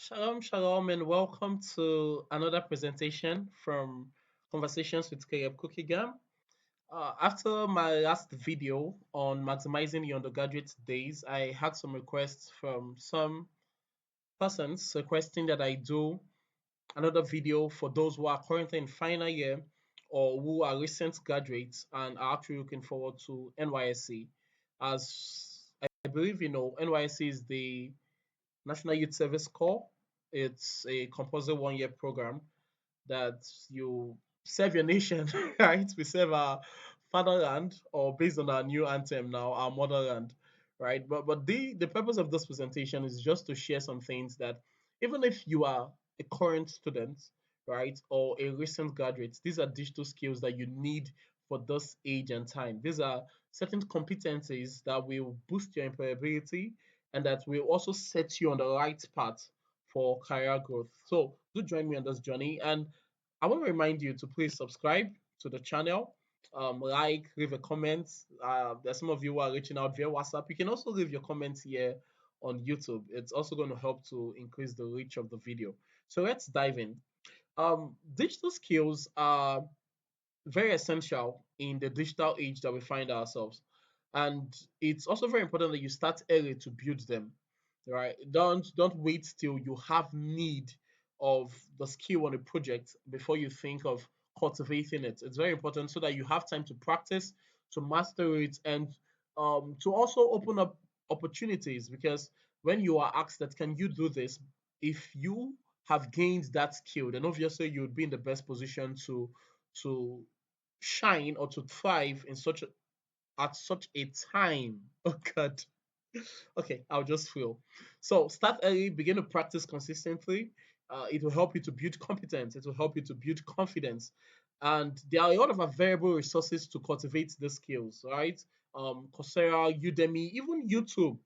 Shalom, shalom, and welcome to another presentation from Conversations with Caleb Cookeygam. After my last video on maximizing your undergraduate days, I had some requests from some persons requesting that I do another video for those who are currently in final year or who are recent graduates and are actually looking forward to NYSC. As I believe you know, NYSC is the National Youth Service Corps. It's a compulsory 1 year program that you serve your nation, right? We serve our fatherland, or based on our new anthem now, our motherland, right? But the purpose of this presentation is just to share some things that even if you are a current student, right, or a recent graduate, these are digital skills that you need for this age and time. These are certain competencies that will boost your employability and that will also set you on the right path for career growth. So do join me on this journey. And I want to remind you to please subscribe to the channel, like, leave a comment. There's some of you who are reaching out via WhatsApp. You can also leave your comments here on YouTube. It's also going to help to increase the reach of the video. So let's dive in. Digital skills are very essential in the digital age that we find ourselves. And it's also very important that you start early to build them. Right? Don't wait till you have need of the skill on a project before you think of cultivating it. It's very important so that you have time to practice, to master it, and to also open up opportunities. Because when you are asked that, can you do this? If you have gained that skill, then obviously you would be in the best position to shine or to thrive in such at such a time. Oh God. Okay, I'll just feel. So start early, begin to practice consistently. It will help you to build competence. It will help you to build confidence. And there are a lot of available resources to cultivate the skills, right? Coursera, Udemy, even YouTube,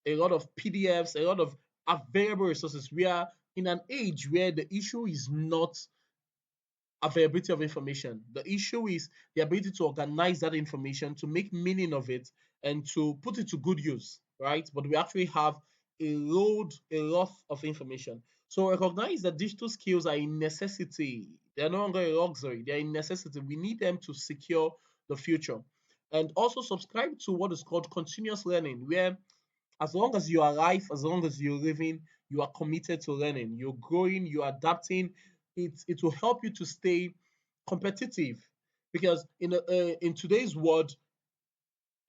a lot of PDFs, a lot of available resources. We are in an age where the issue is not availability of information. The issue is the ability to organize that information, to make meaning of it, and to put it to good use, right? But we actually have a lot of information. So recognize that digital skills are a necessity. They're no longer a luxury. They're a necessity. We need them to secure the future. And also subscribe to what is called continuous learning, where as long as you are alive, as long as you're living, you are committed to learning. You're growing, you're adapting. It will help you to stay competitive because in today's world,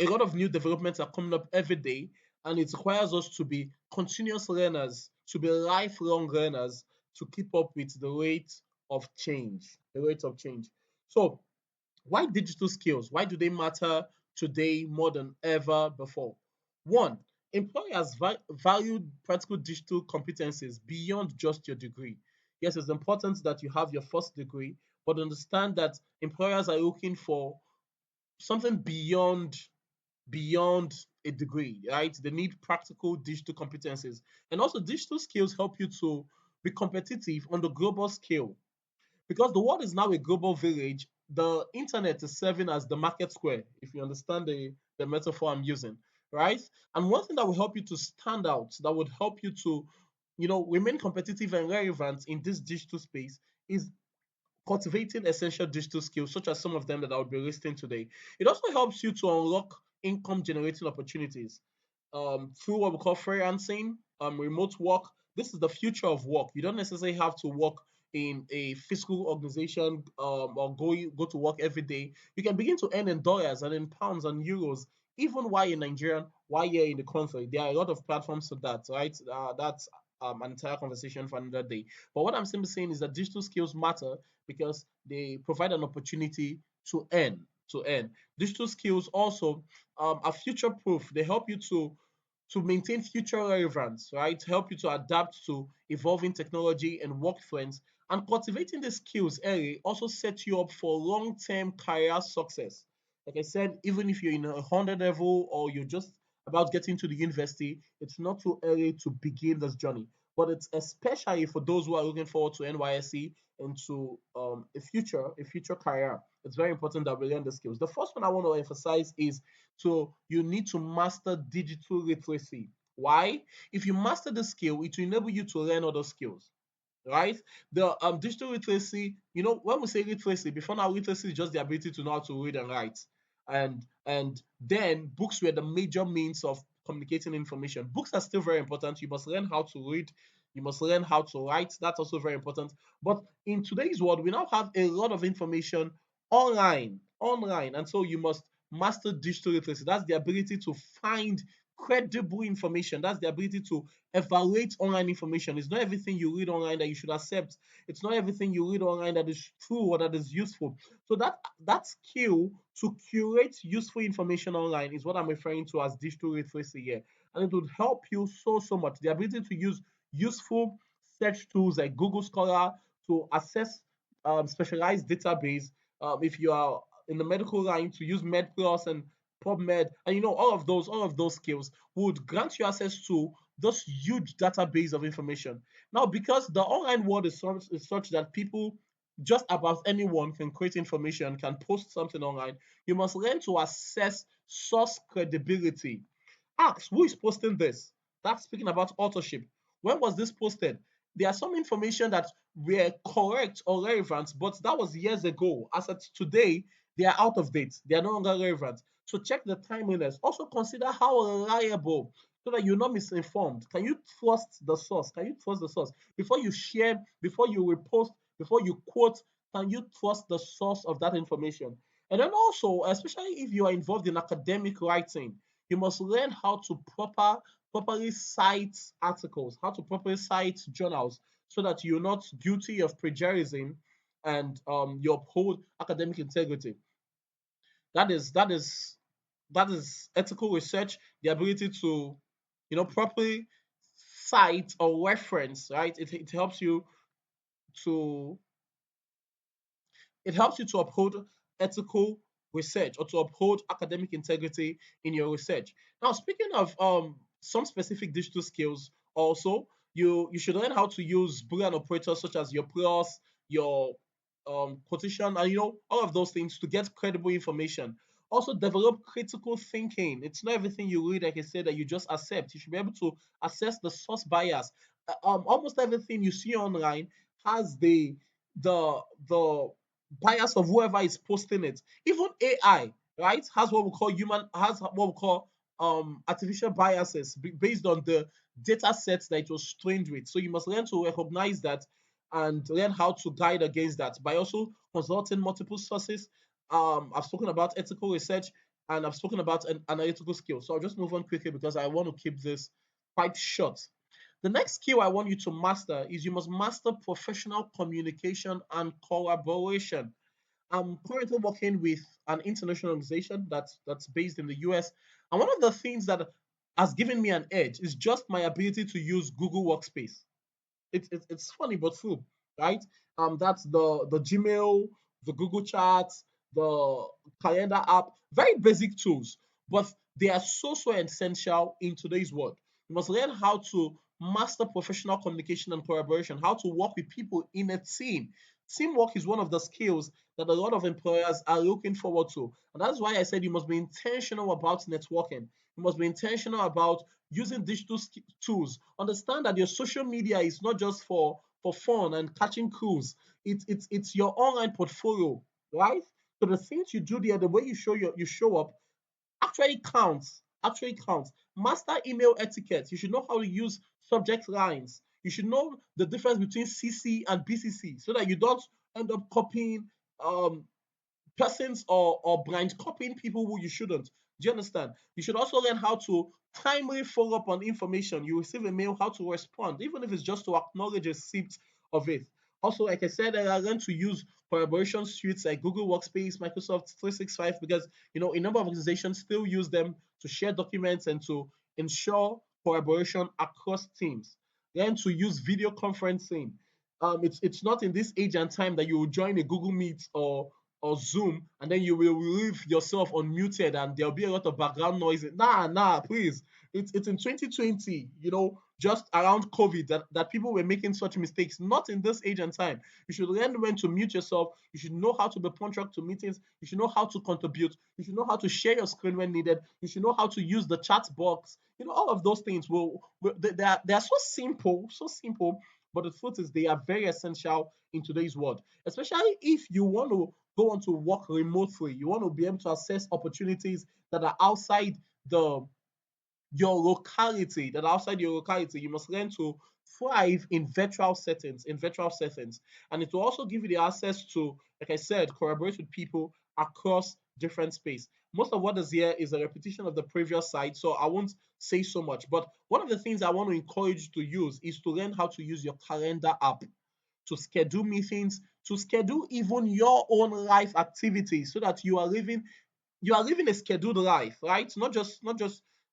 a lot of new developments are coming up every day, and it requires us to be continuous learners, to be lifelong learners, to keep up with the rate of change. The rate of change. So, why digital skills? Why do they matter today more than ever before? One, employers value practical digital competencies beyond just your degree. Yes, it's important that you have your first degree, but understand that employers are looking for something beyond a degree, right? They need practical digital competencies. And also digital skills help you to be competitive on the global scale because the world is now a global village. The internet is serving as the market square, if you understand the metaphor I'm using, right? And one thing that will help you to stand out, that would help you to, remain competitive and relevant in this digital space is cultivating essential digital skills, such as some of them that I'll be listing today. It also helps you to unlock income generating opportunities through what we call freelancing, remote work. This is the future of work. You don't necessarily have to work in a physical organization or go to work every day. You can begin to earn in dollars and in pounds and euros, even while in Nigeria, while you're in the country. There are a lot of platforms for that, right? That's an entire conversation for another day. But what I'm simply saying is that digital skills matter because they provide an opportunity to earn. To earn. Digital skills also are future proof. They help you to maintain future relevance, right? Help you to adapt to evolving technology and work trends. And cultivating the skills early also sets you up for long-term career success. Like I said, even if you're in a 100 level or you're just about getting to the university, it's not too early to begin this journey. But it's especially for those who are looking forward to NYSC and to a future career. It's very important that we learn the skills. The first one I want to emphasize is so you need to master digital literacy. Why? If you master the skill, it will enable you to learn other skills, right? The digital literacy, when we say literacy, before now, literacy is just the ability to know how to read and write, and then books were the major means of communicating information. Books are still very important. You must learn how to read, you must learn how to write. That's also very important. But in today's world, we now have a lot of information online, and so you must master digital literacy. That's the ability to find credible information. That's the ability to evaluate online information. It's not everything you read online that you should accept. It's not everything you read online that is true or that is useful. So that skill to curate useful information online is what I'm referring to as digital literacy here. And it would help you so much. The ability to use useful search tools like Google Scholar to access specialized database. If you are in the medical line, to use MedPlus and PubMed, and all of those skills would grant you access to this huge database of information. Now, because the online world is such that people, just about anyone, can create information, can post something online, you must learn to assess source credibility. Ask who is posting this. That's speaking about authorship. When was this posted? There are some information that were correct or relevant, but that was years ago. As of today, they are out of date. They are no longer relevant. So check the timeliness. Also consider how reliable, so that you're not misinformed. Can you trust the source? Can you trust the source? Before you share, before you repost, before you quote, can you trust the source of that information? And then also, especially if you are involved in academic writing, you must learn how to properly cite articles, how to properly cite journals, so that you're not guilty of plagiarism, and you uphold academic integrity. That is ethical research, the ability to properly cite or reference, right? It helps you to uphold ethical research, or to uphold academic integrity in your research. Now, speaking of some specific digital skills, also you should learn how to use Boolean operators such as your plus, your quotation, and all of those things to get credible information. Also, develop critical thinking. It's not everything you read, like I said, that you just accept. You should be able to assess the source bias. Almost everything you see online has the bias of whoever is posting it. Even AI, right, has what we call artificial biases based on the data sets that it was trained with. So you must learn to recognize that and learn how to guide against that by also consulting multiple sources. I've spoken about ethical research, and I've spoken about an analytical skills. So I'll just move on quickly because I want to keep this quite short. The next skill I want you to master is you must master professional communication and collaboration. I'm currently working with an international organization that's based in the US, and one of the things that has given me an edge is just my ability to use Google Workspace. It's funny but true, right? That's the Gmail, the Google Charts, the calendar app, very basic tools, but they are so essential in today's world. You must learn how to master professional communication and collaboration, how to work with people in a team. Teamwork is one of the skills that a lot of employers are looking forward to. And that's why I said you must be intentional about networking. You must be intentional about using digital tools. Understand that your social media is not just for fun and catching crews. It's your online portfolio, right? So the things you do there, the way you show up, actually counts. Actually counts. Master email etiquette. You should know how to use subject lines. You should know the difference between CC and BCC, so that you don't end up copying um persons, or blind copying people who you shouldn't. Do you understand? You should also learn how to timely follow up on information. You receive a mail, how to respond, even if it's just to acknowledge a receipt of it. Also, like I said, I learned to use collaboration suites like Google Workspace, Microsoft 365, because a number of organizations still use them to share documents and to ensure collaboration across teams. Learn to use video conferencing. It's not in this age and time that you will join a Google Meet or Zoom, and then you will leave yourself unmuted and there'll be a lot of background noise. Nah, please. It's in 2020. just around COVID that people were making such mistakes. Not in this age and time. You should learn when to mute yourself. You should know how to be punctual to meetings. You should know how to contribute. You should know how to share your screen when needed. You should know how to use the chat box. All of those things they are so simple. But the truth is, they are very essential in today's world, especially if you want to go on to work remotely. You want to be able to access opportunities that are outside the your locality. You must learn to thrive in virtual settings, and it will also give you the access to, like I said, collaborate with people across different space. Most of what is here is a repetition of the previous side, so I won't say so much. But one of the things I want to encourage you to use is to learn how to use your calendar app to schedule meetings, to schedule even your own life activities, so that you are living a scheduled life, right? Not just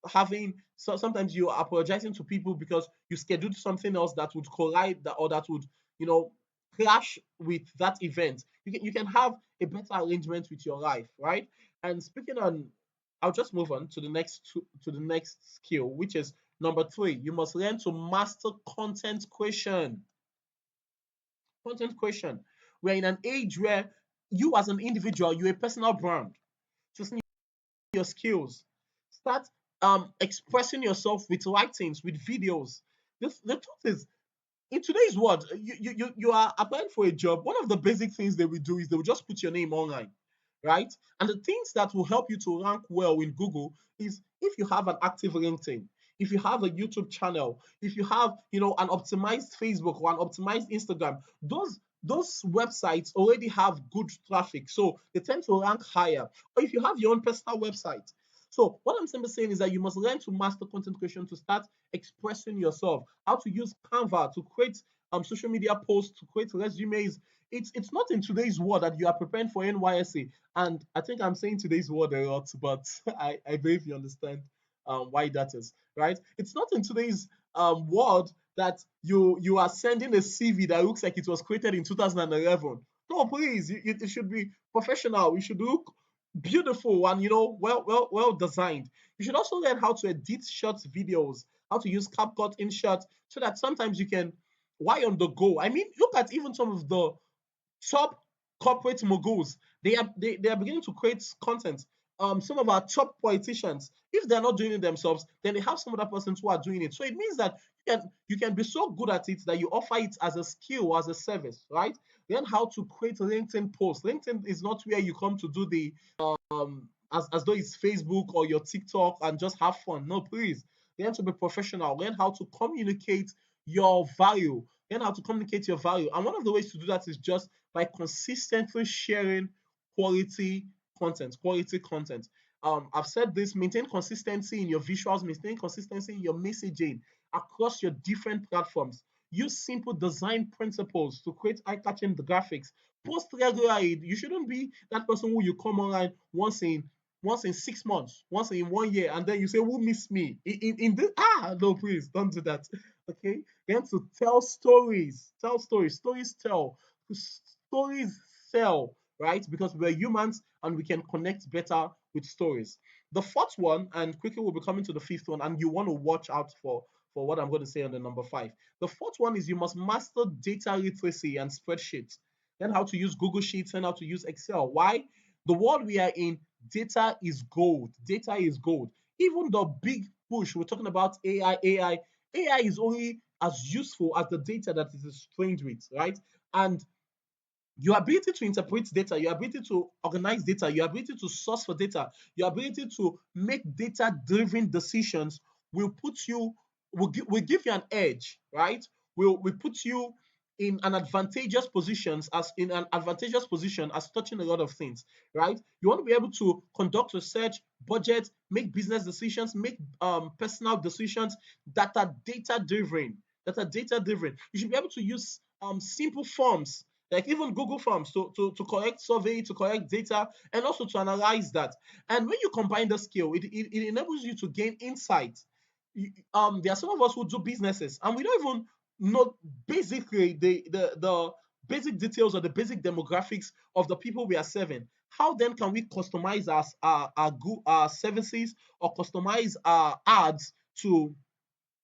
having. So sometimes you are apologizing to people because you scheduled something else that would collide or that would you know clash with that event. You can have a better arrangement with your life, right? And speaking on, I'll just move on to the next skill, which is number 3. You must learn to master content creation. We're in an age where you as an individual, you're a personal brand. Just your skills. Start expressing yourself with writings, with videos. The truth is, in today's world, you are applying for a job. One of the basic things they will do is they will just put your name online, right? And the things that will help you to rank well in Google is if you have an active LinkedIn, if you have a YouTube channel, if you have an optimized Facebook or an optimized Instagram. Those websites already have good traffic, so they tend to rank higher. Or if you have your own personal website. So what I'm simply saying is that you must learn to master content creation to start expressing yourself, how to use Canva to create social media posts, to create resumes. It's not in today's world that you are preparing for NYSC. And I think I'm saying today's word a lot, but I believe you understand why that is, right? It's not in today's world that you are sending a CV that looks like it was created in 2011. No, please, it should be professional. It should look beautiful and well designed. You should also learn how to edit short videos, how to use CapCut in short, so that sometimes you can, why on the go. I mean, look at even some of the top corporate moguls. They are beginning to create content. Some of our top politicians, if they're not doing it themselves, then they have some other persons who are doing it. So it means that you can be so good at it that you offer it as a skill, as a service, right? Learn how to create LinkedIn posts. LinkedIn is not where you come to do the as though it's Facebook or your TikTok and just have fun. No, please. Learn to be professional. Learn how to communicate your value. Learn how to communicate your value. And one of the ways to do that is just by consistently sharing quality quality content. I've said this: maintain consistency in your visuals, maintain consistency in your messaging across your different platforms. Use simple design principles to create eye-catching graphics. Post regularly. You shouldn't be that person who you come online once in 6 months, once in 1 year, and then you say, "Who missed me?" In this, no, please don't do that. Okay, then to tell stories stories sell, right? Because we're humans and we can connect better with stories. The fourth one, and quickly we'll be coming to the fifth one, and you want to watch out for what I'm going to say on the number 5. The fourth one is you must master data literacy and spreadsheets. Learn how to use Google Sheets, learn how to use Excel. Why? The world we are in, data is gold. Data is gold. Even the big push, we're talking about AI is only as useful as the data that it is trained with, right? And your ability to interpret data, your ability to organize data, your ability to source for data, your ability to make data driven decisions will give you an edge, right? Will put you in an advantageous position as touching a lot of things, right? You want to be able to conduct research, budget, make business decisions, make personal decisions that are data driven. You should be able to use simple forms, like even Google Forms, to collect survey, to collect data, and also to analyze that. And when you combine the skill, it enables you to gain insight. There are some of us who do businesses, and we don't even know basically the basic details or the basic demographics of the people we are serving. How then can we customize our services or customize our ads to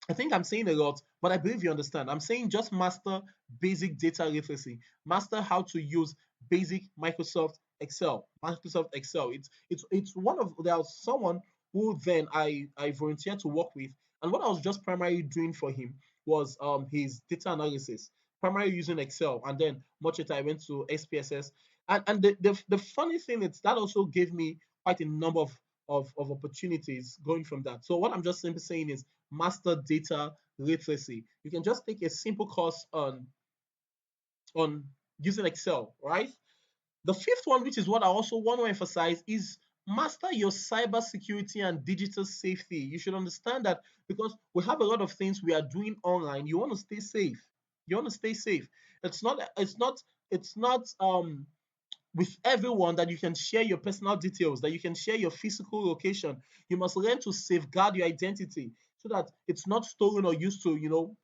I think I'm saying a lot, but I believe you understand. I'm saying just master basic data literacy, master how to use basic Microsoft Excel. Microsoft Excel. It's one of there was someone who then I volunteered to work with, and what I was just primarily doing for him was his data analysis, primarily using Excel, and then much later I went to SPSS, and the funny thing is that also gave me quite a number of opportunities going from that. So what I'm just simply saying is master data literacy. You can just take a simple course on using Excel, right? The fifth one, which is what I also want to emphasize, is master your cybersecurity and digital safety. You should understand that because we have a lot of things we are doing online, you want to stay safe. You want to stay safe. It's not with everyone that you can share your personal details, that you can share your physical location. You must learn to safeguard your identity so that it's not stolen or used to,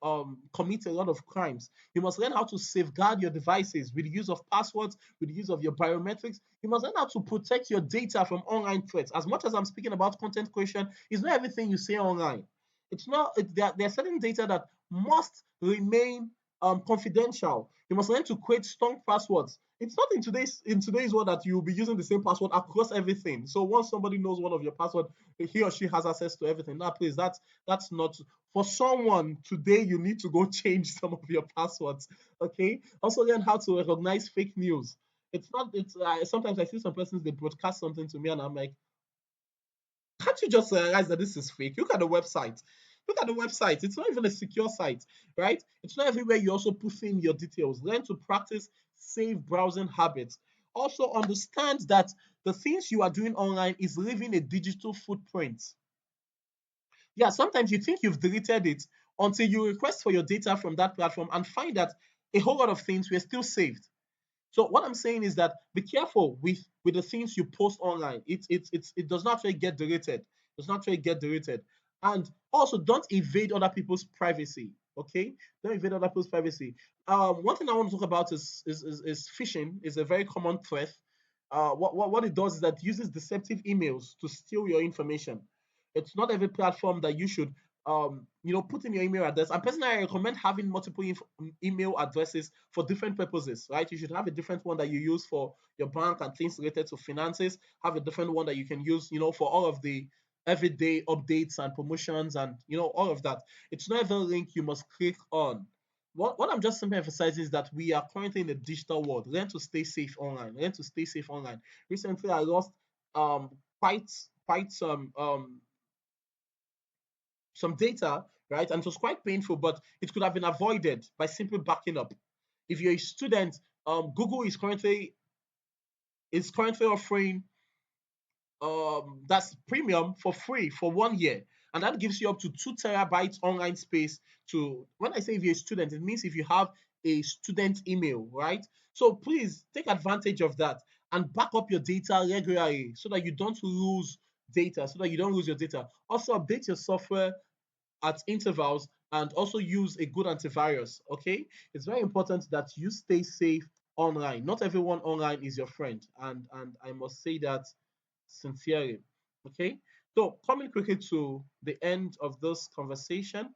commit a lot of crimes. You must learn how to safeguard your devices with the use of passwords, with the use of your biometrics. You must learn how to protect your data from online threats. As much as I'm speaking about content creation, it's not everything you say online. It's not. There are certain data that must remain confidential. You must learn to create strong passwords. It's not in today's world that you'll be using the same password across everything. So once somebody knows one of your password, he or she has access to everything. Now, please, that's not for someone today. You need to go change some of your passwords. Okay. Also, learn how to recognize fake news. It's not. It's sometimes I see some persons they broadcast something to me, and I'm like, can't you just realize that this is fake? Look at the website. Look at the website. It's not even a secure site, right? It's not everywhere you also put in your details. Learn to practice safe browsing habits. Also, understand that the things you are doing online is leaving a digital footprint. Yeah, sometimes you think you've deleted it until you request for your data from that platform and find that a whole lot of things were still saved. So what I'm saying is that be careful with the things you post online. It does not really get deleted. It does not really get deleted. And also don't invade other people's privacy. Okay, don't invade other people's privacy. One thing I want to talk about is phishing. Is a very common threat. What it does is that it uses deceptive emails to steal your information. It's not every platform that you should put in your email address. And personally, I recommend having multiple email addresses for different purposes, right? You should have a different one that you use for your bank and things related to finances. Have a different one that you can use, for all of the everyday updates and promotions and all of that. It's not every link you must click on. What I'm just simply emphasizing is that we are currently in a digital world. Learn to stay safe online. Learn to stay safe online. Recently, I lost quite some data, right? And it was quite painful, but it could have been avoided by simply backing up. If you're a student, Google is currently offering that's premium for free for 1 year, and that gives you up to 2 terabytes online space. To when I say if you're a student, it means if you have a student email, right? So please take advantage of that and back up your data regularly so that you don't lose data, so that you don't lose your data. Also, update your software at intervals and also use a good antivirus. Okay, it's very important that you stay safe online. Not everyone online is your friend, and I must say that sincerely. Okay, so coming quickly to the end of this conversation,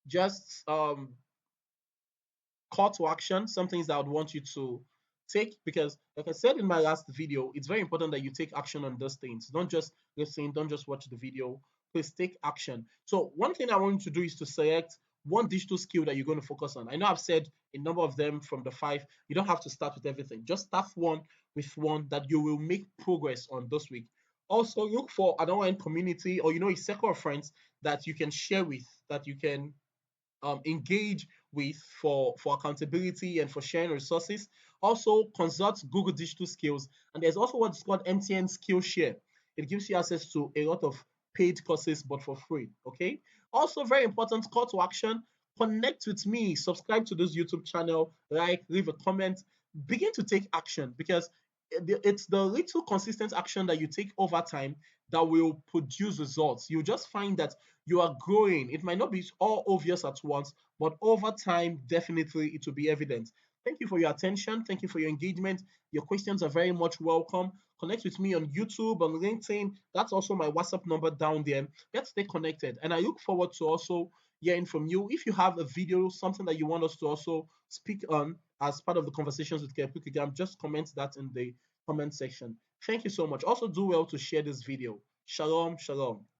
just call to action, some things that I would want you to take, because like I said in my last video, it's very important that you take action on those things. Don't just listen, don't just watch the video. Please take action. So one thing I want you to do is to select one digital skill that you're going to focus on. I know I've said a number of them from the five. You don't have to start with everything. Just start one with one that you will make progress on this week. Also, look for an online community or a circle of friends that you can share with, that you can engage with for accountability and for sharing resources. Also, consult Google Digital Skills, and there's also what's called MTN Skillshare. It gives you access to a lot of paid courses, but for free. Okay. Also, very important call to action: connect with me, subscribe to this YouTube channel, like, leave a comment, begin to take action because it's the little consistent action that you take over time that will produce results. You just find that you are growing. It might not be all obvious at once, but over time, definitely it will be evident. Thank you for your attention. Thank you for your engagement. Your questions are very much welcome. Connect with me on YouTube, on LinkedIn. That's also my WhatsApp number down there. Let's stay connected. And I look forward to also hearing from you. If you have a video, something that you want us to also speak on as part of the conversations with Caleb Cookeygam, just comment that in the comment section. Thank you so much. Also, do well to share this video. Shalom, shalom.